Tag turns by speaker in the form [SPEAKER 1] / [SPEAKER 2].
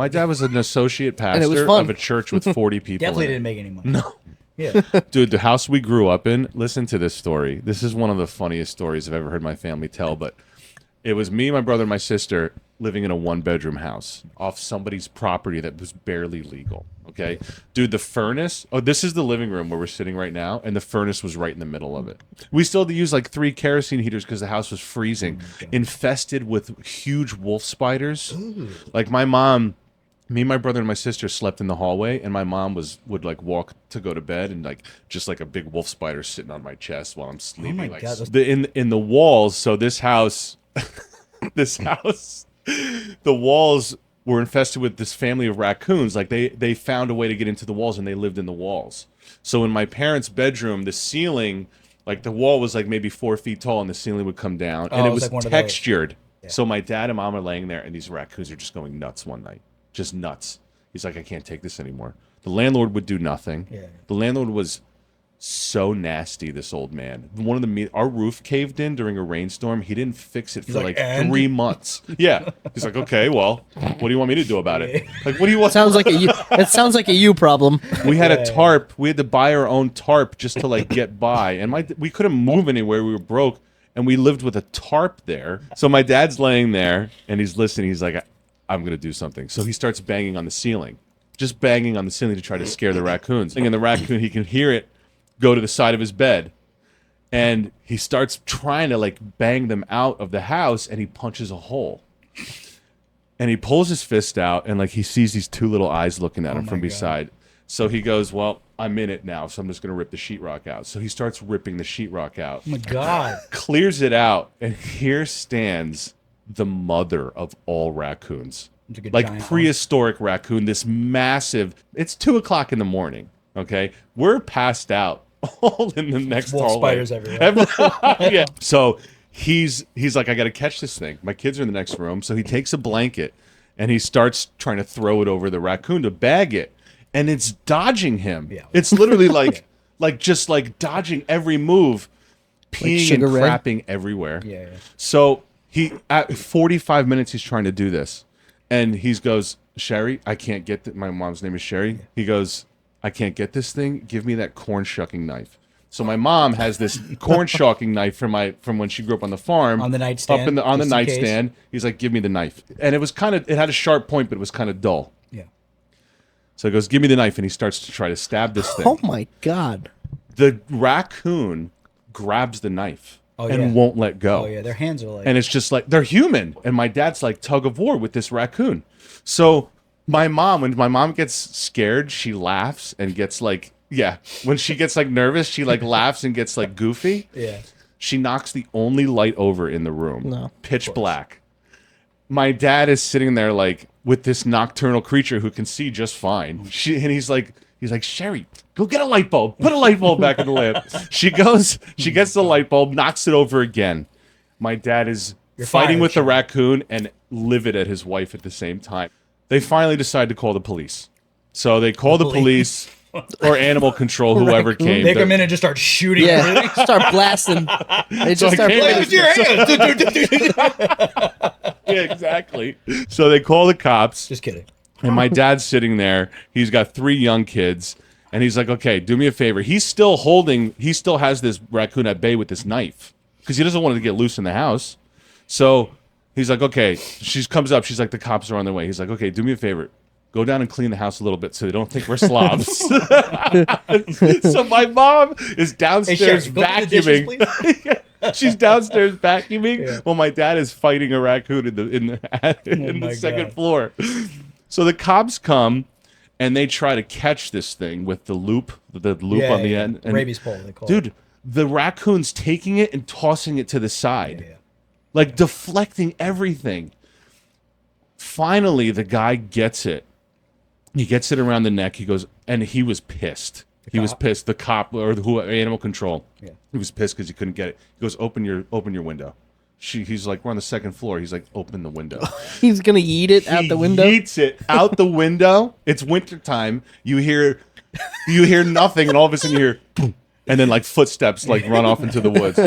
[SPEAKER 1] My dad was an associate
[SPEAKER 2] And it was
[SPEAKER 1] pastor
[SPEAKER 2] fun.
[SPEAKER 1] of a church with 40 people.
[SPEAKER 3] Definitely
[SPEAKER 1] in it.
[SPEAKER 3] didn't make any money.
[SPEAKER 1] No.
[SPEAKER 3] Yeah.
[SPEAKER 1] Dude, the house we grew up in, listen to this story. This is one of the funniest stories I've ever heard my family tell, but it was me, my brother, and my sister living in a one-bedroom house off somebody's property that was barely legal, okay? Dude, the furnace, this is the living room where we're sitting right now, and the furnace was right in the middle of it. We still had to use like 3 kerosene heaters because the house was freezing, infested with huge wolf spiders. Like me, my brother, and my sister slept in the hallway, and my mom would like walk to go to bed, and like just like a big wolf spider sitting on my chest while I'm sleeping.
[SPEAKER 3] my
[SPEAKER 1] like
[SPEAKER 3] God,
[SPEAKER 1] in the walls. So this house, the walls were infested with this family of raccoons. Like they found a way to get into the walls, and they lived in the walls. So in my parents' bedroom, the ceiling, like the wall was like maybe 4 feet tall, and the ceiling would come down, and it was
[SPEAKER 3] like one of those.
[SPEAKER 1] textured. So my dad and mom are laying there, and these raccoons are just going nuts one night. Just nuts. He's like, I can't take this anymore. The landlord would do nothing.
[SPEAKER 3] Yeah.
[SPEAKER 1] The landlord was so nasty, this old man. Our roof caved in during a rainstorm. He didn't fix it for like 3 months. Yeah. He's like, okay, well, what do you want me to do about it? Like, what do you want?
[SPEAKER 2] It sounds like a you problem.
[SPEAKER 1] We had a tarp. We had to buy our own tarp just to like get by. And we couldn't move anywhere. We were broke. And we lived with a tarp there. So my dad's laying there and he's listening. He's like, I'm going to do something. So he starts banging on the ceiling, just banging on the ceiling to try to scare the raccoons. And the raccoon, he can hear it go to the side of his bed. And he starts trying to like bang them out of the house, and he punches a hole. And he pulls his fist out, and like he sees these 2 little eyes looking at him from beside. So he goes, well, I'm in it now, so I'm just going to rip the sheetrock out. So he starts ripping the sheetrock out.
[SPEAKER 3] Oh my God.
[SPEAKER 1] Clears it out, and here stands the mother of all raccoons. Like prehistoric raccoon, this massive, it's 2:00 in the morning, okay? We're passed out all in the next
[SPEAKER 3] wolf
[SPEAKER 1] hallway.
[SPEAKER 3] spiders everywhere.
[SPEAKER 1] Yeah. So he's like, I got to catch this thing. My kids are in the next room. So he takes a blanket and he starts trying to throw it over the raccoon to bag it. And it's dodging him. Yeah. It's literally like, just like dodging every move, peeing and crapping everywhere.
[SPEAKER 3] Yeah.
[SPEAKER 1] So at 45 minutes, he's trying to do this. And he goes, Sherry, I can't get that. My mom's name is Sherry. He goes, I can't get this thing. Give me that corn shucking knife. So my mom has this corn shucking knife from when she grew up on the farm.
[SPEAKER 3] On the nightstand.
[SPEAKER 1] On the nightstand. He's like, give me the knife. And it had a sharp point, but it was kind of dull.
[SPEAKER 3] Yeah.
[SPEAKER 1] So he goes, give me the knife. And he starts to try to stab this thing.
[SPEAKER 2] Oh my God.
[SPEAKER 1] The raccoon grabs the knife. And won't let go.
[SPEAKER 3] Oh, yeah. Their hands are like...
[SPEAKER 1] And it's just like, they're human. And my dad's like tug of war with this raccoon. So when my mom gets scared, she laughs and gets like, when she gets like nervous, she like laughs and gets like goofy.
[SPEAKER 3] Yeah.
[SPEAKER 1] She knocks the only light over in the room.
[SPEAKER 2] No.
[SPEAKER 1] Pitch black. My dad is sitting there like with this nocturnal creature who can see just fine. He's like, Sherry, go get a light bulb. Put a light bulb back in the lamp. She gets the light bulb, knocks it over again. My dad is fighting with the raccoon and livid at his wife at the same time. They finally decide to call the police. So they call the police or animal control, whoever came.
[SPEAKER 3] They come in and just start shooting.
[SPEAKER 2] Yeah, start blasting. They just start
[SPEAKER 3] play with your hands.
[SPEAKER 1] Yeah, exactly. So they call the cops.
[SPEAKER 3] Just kidding.
[SPEAKER 1] And my dad's sitting there. He's got 3 young kids. And he's like, okay, do me a favor. He still has this raccoon at bay with this knife because he doesn't want it to get loose in the house. So he's like, okay. She comes up. She's like, the cops are on their way. He's like, okay, do me a favor. Go down and clean the house a little bit so they don't think we're slobs. So my mom is downstairs vacuuming. She's downstairs vacuuming while my dad is fighting a raccoon in the second floor. So the cops come and they try to catch this thing with the loop on the end. And
[SPEAKER 3] rabies pole, they call it.
[SPEAKER 1] Dude, the raccoon's taking it and tossing it to the side. Like deflecting everything. Finally, the guy gets it. He gets it around the neck. He goes, and he was pissed. He was pissed. The cop or animal control. Yeah. He was pissed because he couldn't get it. He goes, open your window. He's like, we're on the second floor. He's like, open the window.
[SPEAKER 2] He's gonna eat it out the window.
[SPEAKER 1] He eats it out the window. It's wintertime. You hear nothing, and all of a sudden you hear, boom, and then like footsteps like run off into the woods.